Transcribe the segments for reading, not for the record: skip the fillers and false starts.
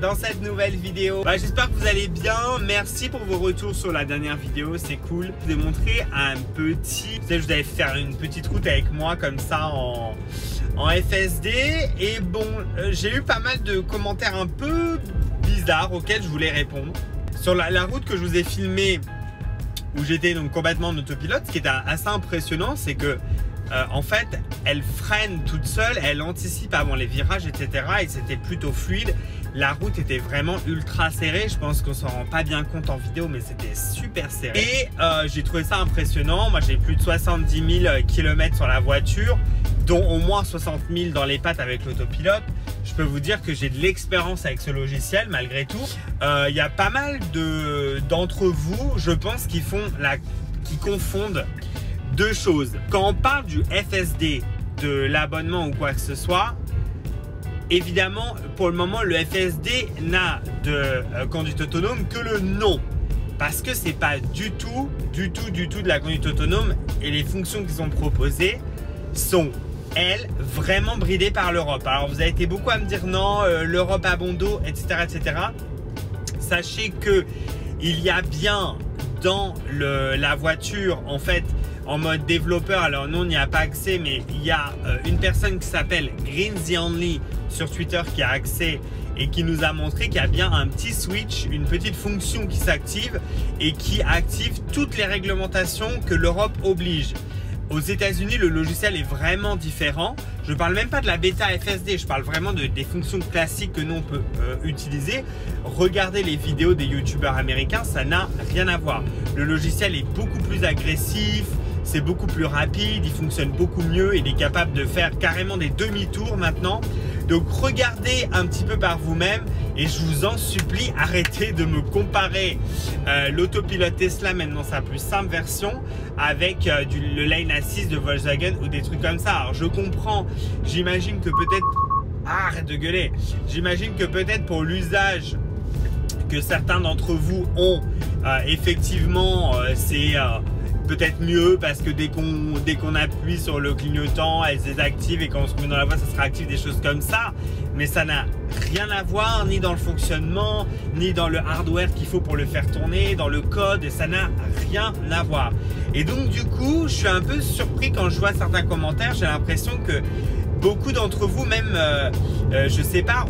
dans cette nouvelle vidéo. J'espère que vous allez bien. Merci pour vos retours sur la dernière vidéo, c'est cool. Je vous ai montré un petit... Je vous allais faire une petite route avec moi comme ça en FSD. Et bon, j'ai eu pas mal de commentaires un peu bizarres auxquels je voulais répondre. Sur la route que je vous ai filmée, où j'étais donc complètement en autopilote, ce qui est assez impressionnant, c'est que en fait, elle freine toute seule, elle anticipe avant les virages, etc. Et c'était plutôt fluide. La route était vraiment ultra serrée. Je pense qu'on s'en rend pas bien compte en vidéo, mais c'était super serré. Et j'ai trouvé ça impressionnant. Moi, j'ai plus de 70 000 km sur la voiture, dont au moins 60 000 dans les pattes avec l'autopilote. Je peux vous dire que j'ai de l'expérience avec ce logiciel malgré tout. Il y a pas mal d'entre vous, je pense, qui confondent deux choses. Quand on parle du FSD, de l'abonnement ou quoi que ce soit, évidemment, pour le moment, le FSD n'a de conduite autonome que le nom. Parce que c'est pas du tout de la conduite autonome, et les fonctions qui sont proposées sont, elles, vraiment bridées par l'Europe. Alors, vous avez été beaucoup à me dire non, l'Europe a bon dos, etc., etc. Sachez que il y a bien dans la voiture, en fait, en mode développeur, alors nous on n'y a pas accès, mais il y a une personne qui s'appelle Green the Only sur Twitter qui a accès et qui nous a montré qu'il y a bien un petit switch, une petite fonction qui s'active et qui active toutes les réglementations que l'Europe oblige. Aux États-Unis, le logiciel est vraiment différent. Je ne parle même pas de la bêta FSD, je parle vraiment des fonctions classiques que nous on peut utiliser. Regardez les vidéos des youtubeurs américains, ça n'a rien à voir. Le logiciel est beaucoup plus agressif, c'est beaucoup plus rapide, il fonctionne beaucoup mieux, il est capable de faire carrément des demi-tours maintenant. Donc regardez un petit peu par vous-même et je vous en supplie, arrêtez de me comparer l'autopilote Tesla, même dans sa plus simple version, avec le Lane Assist de Volkswagen ou des trucs comme ça. Alors je comprends, j'imagine que peut-être... arrête de gueuler. J'imagine que peut-être pour l'usage que certains d'entre vous ont, effectivement, c'est... peut-être mieux parce que dès qu'on appuie sur le clignotant, elle se désactive et quand on se met dans la voie, ça sera actif, des choses comme ça. Mais ça n'a rien à voir ni dans le fonctionnement, ni dans le hardware qu'il faut pour le faire tourner, dans le code, et ça n'a rien à voir. Et donc du coup, je suis un peu surpris quand je vois certains commentaires. J'ai l'impression que beaucoup d'entre vous, même, je sais pas,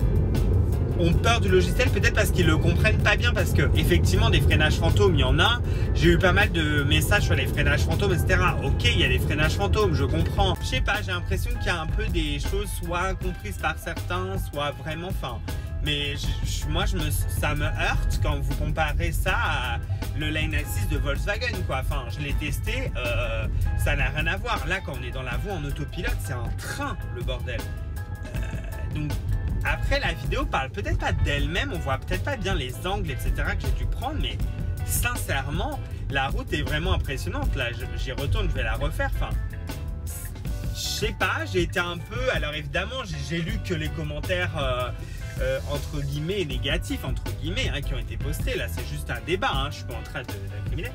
ont peur du logiciel, peut-être parce qu'ils le comprennent pas bien, parce que effectivement des freinages fantômes il y en a. J'ai eu pas mal de messages sur les freinages fantômes, etc. Ok, il y a des freinages fantômes, je comprends. Je sais pas, j'ai l'impression qu'il y a un peu des choses soit incomprises par certains, soit vraiment, enfin, mais moi ça me heurte quand vous comparez ça à le Lane Assist de Volkswagen, quoi. Enfin, je l'ai testé, ça n'a rien à voir. Là, quand on est dans la voie en autopilote, c'est un train, le bordel. Donc après, la vidéo parle peut-être pas d'elle-même, on voit peut-être pas bien les angles, etc. que j'ai dû prendre, mais sincèrement, la route est vraiment impressionnante. Là, j'y retourne, je vais la refaire. Enfin, je sais pas, j'ai été un peu... Alors évidemment, j'ai lu que les commentaires, entre guillemets, négatifs, entre guillemets, hein, qui ont été postés. Là, c'est juste un débat, hein, je suis pas en train d'incriminer.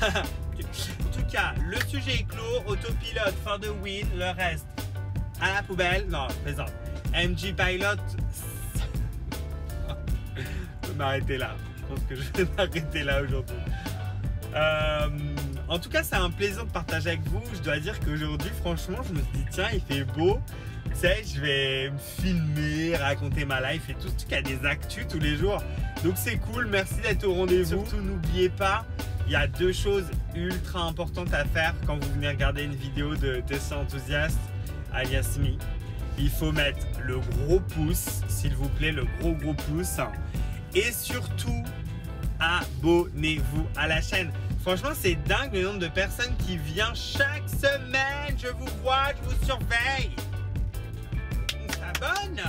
En tout cas, le sujet est clos, autopilote, for the win, le reste, à la poubelle. Non, je plaisante. MG Pilot, je vais m'arrêter là. Je pense que je vais m'arrêter là aujourd'hui. En tout cas, c'est un plaisir de partager avec vous. Je dois dire qu'aujourd'hui, franchement, je me suis dit, tiens, il fait beau. Tu sais, je vais me filmer, raconter ma life et tout. Surtout qu'il y a des actus tous les jours. Donc, c'est cool. Merci d'être au rendez-vous. Surtout, n'oubliez pas, il y a deux choses ultra importantes à faire quand vous venez regarder une vidéo de Tesla Enthousiaste, alias me. Il faut mettre le gros pouce, s'il vous plaît, le gros pouce. Et surtout, abonnez-vous à la chaîne. Franchement, c'est dingue le nombre de personnes qui viennent chaque semaine. Je vous vois, je vous surveille. On s'abonne.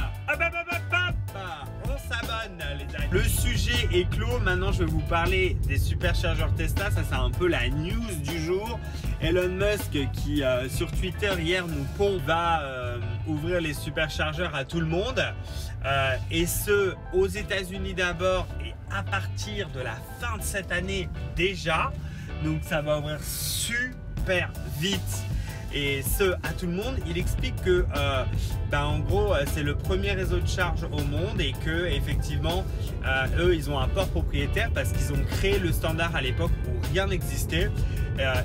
On s'abonne, les amis. Le sujet est clos. Maintenant, je vais vous parler des superchargeurs Tesla. Ça, c'est un peu la news du jour. Elon Musk qui, sur Twitter, hier, va ouvrir les superchargeurs à tout le monde. Et ce, aux États-Unis d'abord et à partir de la fin de cette année déjà. Donc, ça va ouvrir super vite. et ce à tout le monde. Il explique que en gros c'est le premier réseau de charge au monde et que effectivement eux ils ont un port propriétaire parce qu'ils ont créé le standard à l'époque où rien n'existait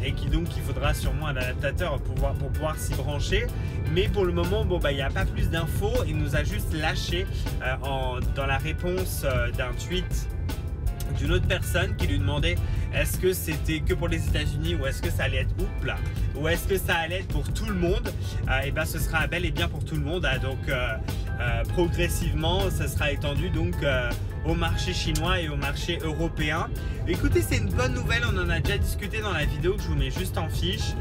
et donc il faudra sûrement un adaptateur pour pouvoir s'y brancher. Mais pour le moment, il n'y a pas plus d'infos. Il nous a juste lâché dans la réponse d'un tweet d'une autre personne qui lui demandait est-ce que c'était que pour les États-Unis ou est-ce que ça allait être ou est-ce que ça allait être pour tout le monde. Et ben ce sera bel et bien pour tout le monde. Donc progressivement, ça sera étendu donc au marché chinois et au marché européen. Écoutez, c'est une bonne nouvelle. On en a déjà discuté dans la vidéo que je vous mets juste en fiche.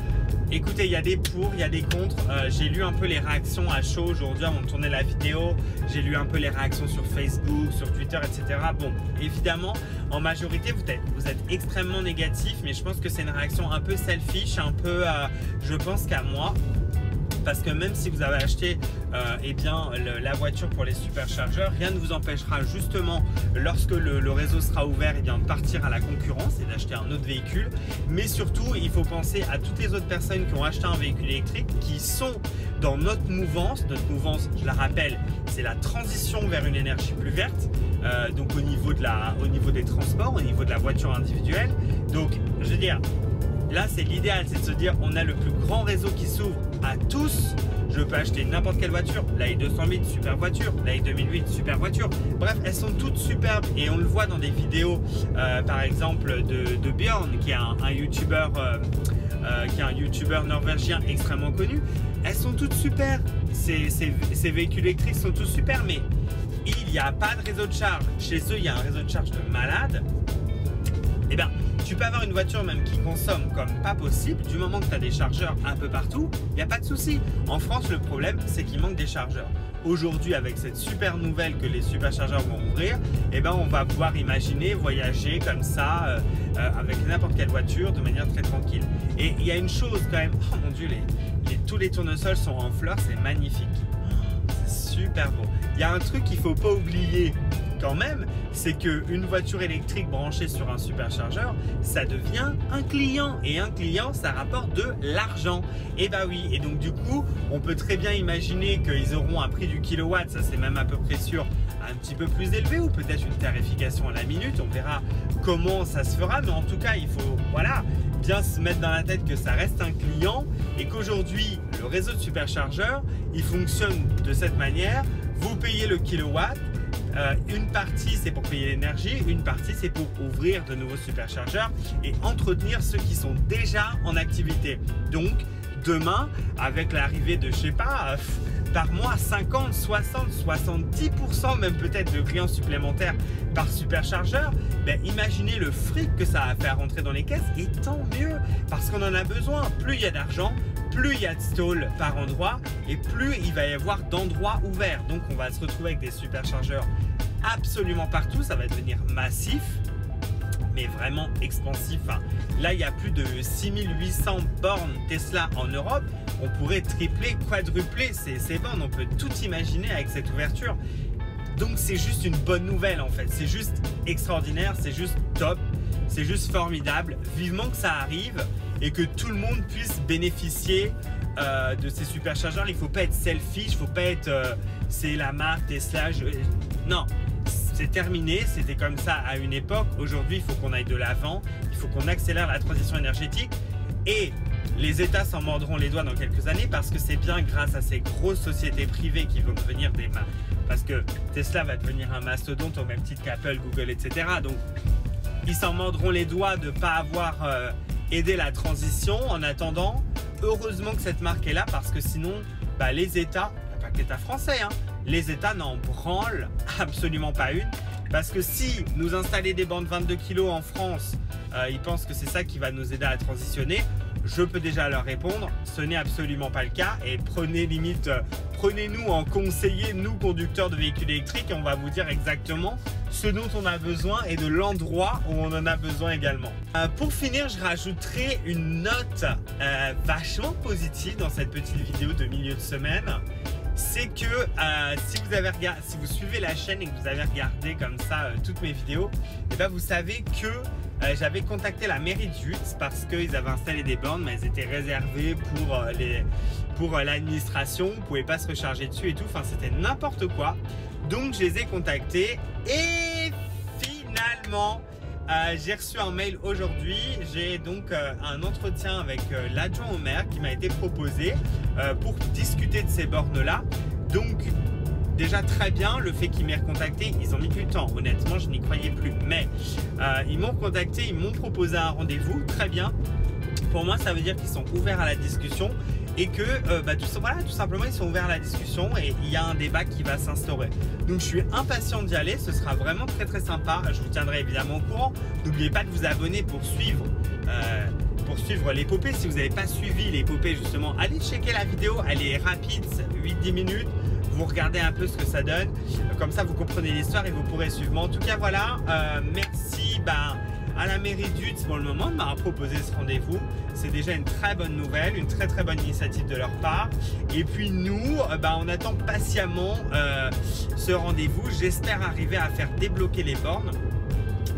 Écoutez, il y a des pour, il y a des contre. J'ai lu un peu les réactions à chaud aujourd'hui avant de tourner la vidéo. J'ai lu un peu les réactions sur Facebook, sur Twitter, etc. Bon, évidemment, en majorité, vous êtes extrêmement négatif, mais je pense que c'est une réaction un peu selfish, un peu, je pense qu'à moi. Parce que même si vous avez acheté la voiture pour les superchargeurs, rien ne vous empêchera justement, lorsque le réseau sera ouvert, de partir à la concurrence et d'acheter un autre véhicule. Mais surtout, il faut penser à toutes les autres personnes qui ont acheté un véhicule électrique, qui sont dans notre mouvance. Notre mouvance, je la rappelle, c'est la transition vers une énergie plus verte. Donc au niveau des transports, au niveau de la voiture individuelle. Donc, je veux dire, là, c'est l'idéal, c'est de se dire on a le plus grand réseau qui s'ouvre à tous. Je peux acheter n'importe quelle voiture. La i208, super voiture. La i2008, super voiture. Bref, elles sont toutes superbes et on le voit dans des vidéos, par exemple de Björn, qui est un youtubeur norvégien extrêmement connu. Elles sont toutes super. Ces véhicules électriques sont tous super, mais il n'y a pas de réseau de charge. Chez eux, il y a un réseau de charge de malade. Eh bien, tu peux avoir une voiture même qui consomme comme pas possible. Du moment que tu as des chargeurs un peu partout, il n'y a pas de souci. En France, le problème, c'est qu'il manque des chargeurs. Aujourd'hui, avec cette super nouvelle que les superchargeurs vont ouvrir, eh ben, on va pouvoir imaginer voyager comme ça avec n'importe quelle voiture de manière très tranquille. Et il y a une chose quand même, oh mon Dieu, tous les tournesols sont en fleurs, c'est magnifique. C'est super beau. Il y a un truc qu'il ne faut pas oublier quand même, c'est qu'une voiture électrique branchée sur un superchargeur, ça devient un client. Et un client, ça rapporte de l'argent. Et bah oui, et donc du coup, on peut très bien imaginer qu'ils auront un prix du kilowatt, ça c'est même à peu près sûr, un petit peu plus élevé ou peut-être une tarification à la minute. On verra comment ça se fera, mais en tout cas, il faut bien se mettre dans la tête que ça reste un client et qu'aujourd'hui, le réseau de superchargeurs, il fonctionne de cette manière. Vous payez le kilowatt. Une partie c'est pour payer l'énergie, une partie c'est pour ouvrir de nouveaux superchargeurs et entretenir ceux qui sont déjà en activité. Donc demain, avec l'arrivée de, je sais pas, par mois 50, 60, 70% même peut-être de clients supplémentaires par superchargeur, imaginez le fric que ça va faire rentrer dans les caisses et tant mieux parce qu'on en a besoin. Plus il y a d'argent, plus il y a de stalls par endroit et plus il va y avoir d'endroits ouverts. Donc on va se retrouver avec des superchargeurs absolument partout, ça va devenir massif mais vraiment expansif. Là il y a plus de 6800 bornes Tesla en Europe, on pourrait tripler, quadrupler ces bornes, on peut tout imaginer avec cette ouverture. Donc c'est juste une bonne nouvelle en fait, c'est juste extraordinaire, c'est juste top, c'est juste formidable. Vivement que ça arrive et que tout le monde puisse bénéficier de ces superchargeurs. Il ne faut pas être selfish, il ne faut pas être c'est la marque Tesla. Non, c'est terminé, c'était comme ça à une époque. Aujourd'hui, il faut qu'on aille de l'avant, il faut qu'on accélère la transition énergétique et les États s'en mordront les doigts dans quelques années parce que c'est bien grâce à ces grosses sociétés privées qui vont devenir des mains. Parce que Tesla va devenir un mastodonte au même titre qu'Apple, Google, etc. Donc, ils s'en mordront les doigts de ne pas avoir aidé la transition. En attendant, heureusement que cette marque est là parce que sinon, les États, pas que l'État français, les États n'en branlent absolument pas une. Parce que si nous installer des bandes 22 kg en France, ils pensent que c'est ça qui va nous aider à transitionner. Je peux déjà leur répondre, ce n'est absolument pas le cas et prenez-nous en conseiller, nous conducteurs de véhicules électriques, et on va vous dire exactement ce dont on a besoin et de l'endroit où on en a besoin également. Pour finir, je rajouterai une note vachement positive dans cette petite vidéo de milieu de semaine. c'est que si vous suivez la chaîne et que vous avez regardé comme ça toutes mes vidéos, et ben vous savez que j'avais contacté la mairie de Jute parce qu'ils avaient installé des bornes, mais elles étaient réservées pour l'administration. Vous ne pouvez pas se recharger dessus et tout. Enfin, c'était n'importe quoi. Donc, je les ai contactés et finalement, j'ai reçu un mail aujourd'hui. J'ai donc un entretien avec l'adjoint au maire qui m'a été proposé pour discuter de ces bornes-là. Donc, déjà très bien, le fait qu'ils m'aient recontacté, ils ont mis du temps. Honnêtement, je n'y croyais plus. Mais ils m'ont contacté, ils m'ont proposé un rendez-vous. Très bien. Pour moi, ça veut dire qu'ils sont ouverts à la discussion et que tout simplement, ils sont ouverts à la discussion et il y a un débat qui va s'instaurer. Donc, je suis impatient d'y aller. Ce sera vraiment très, très sympa. Je vous tiendrai évidemment au courant. N'oubliez pas de vous abonner pour suivre l'épopée. Si vous n'avez pas suivi l'épopée, justement, allez checker la vidéo. Elle est rapide, 8-10 minutes. Vous regardez un peu ce que ça donne. Comme ça, vous comprenez l'histoire et vous pourrez suivre. Mais en tout cas, voilà. Merci à la mairie de Jute pour le moment de m'avoir proposé ce rendez-vous. C'est déjà une très bonne nouvelle, une très très bonne initiative de leur part. Et puis nous, on attend patiemment ce rendez-vous. J'espère arriver à faire débloquer les bornes.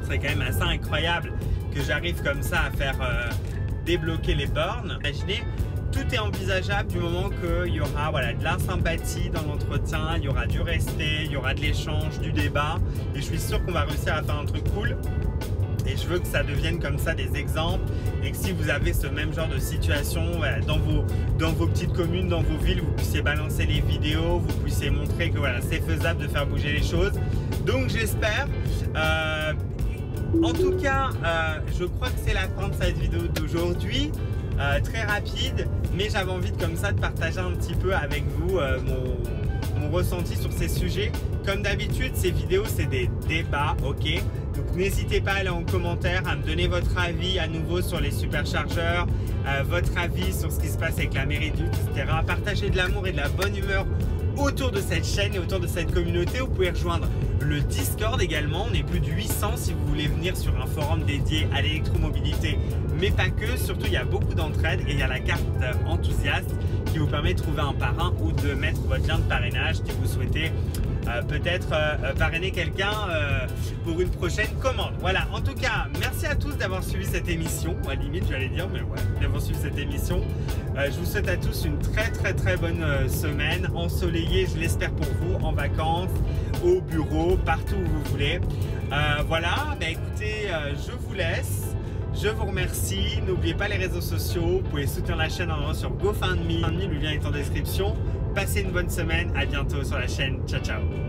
C'est quand même assez incroyable que j'arrive comme ça à faire débloquer les bornes. Imaginez, tout est envisageable du moment qu'il y aura de la sympathie dans l'entretien, il y aura du respect, il y aura de l'échange, du débat. Et je suis sûr qu'on va réussir à faire un truc cool. Et je veux que ça devienne comme ça des exemples et que si vous avez ce même genre de situation dans vos petites communes, dans vos villes, vous puissiez balancer les vidéos, vous puissiez montrer que c'est faisable de faire bouger les choses. Donc j'espère. En tout cas, je crois que c'est la fin de cette vidéo d'aujourd'hui. Très rapide, mais j'avais envie de partager un petit peu avec vous mon ressenti sur ces sujets. Comme d'habitude, ces vidéos, c'est des débats, ok? Donc n'hésitez pas à aller en commentaire, à me donner votre avis à nouveau sur les superchargeurs, votre avis sur ce qui se passe avec la mairie de Jute, etc. Partagez de l'amour et de la bonne humeur autour de cette chaîne et autour de cette communauté. Vous pouvez rejoindre le Discord également. On est plus de 800 si vous voulez venir sur un forum dédié à l'électromobilité, mais pas que. Surtout, il y a beaucoup d'entraide et il y a la carte enthousiaste qui vous permet de trouver un parrain ou de mettre votre lien de parrainage si vous souhaitez peut-être parrainer quelqu'un pour une prochaine commande. Voilà, en tout cas, merci à tous d'avoir suivi cette émission. À la limite, j'allais dire, mais ouais, d'avoir suivi cette émission. Je vous souhaite à tous une très très très bonne semaine, ensoleillée, je l'espère pour vous, en vacances, au bureau, partout où vous voulez. Voilà, écoutez, je vous laisse. Je vous remercie. N'oubliez pas les réseaux sociaux. Vous pouvez soutenir la chaîne en allant sur GoFundMe. Le lien est en description. Passez une bonne semaine. À bientôt sur la chaîne. Ciao, ciao.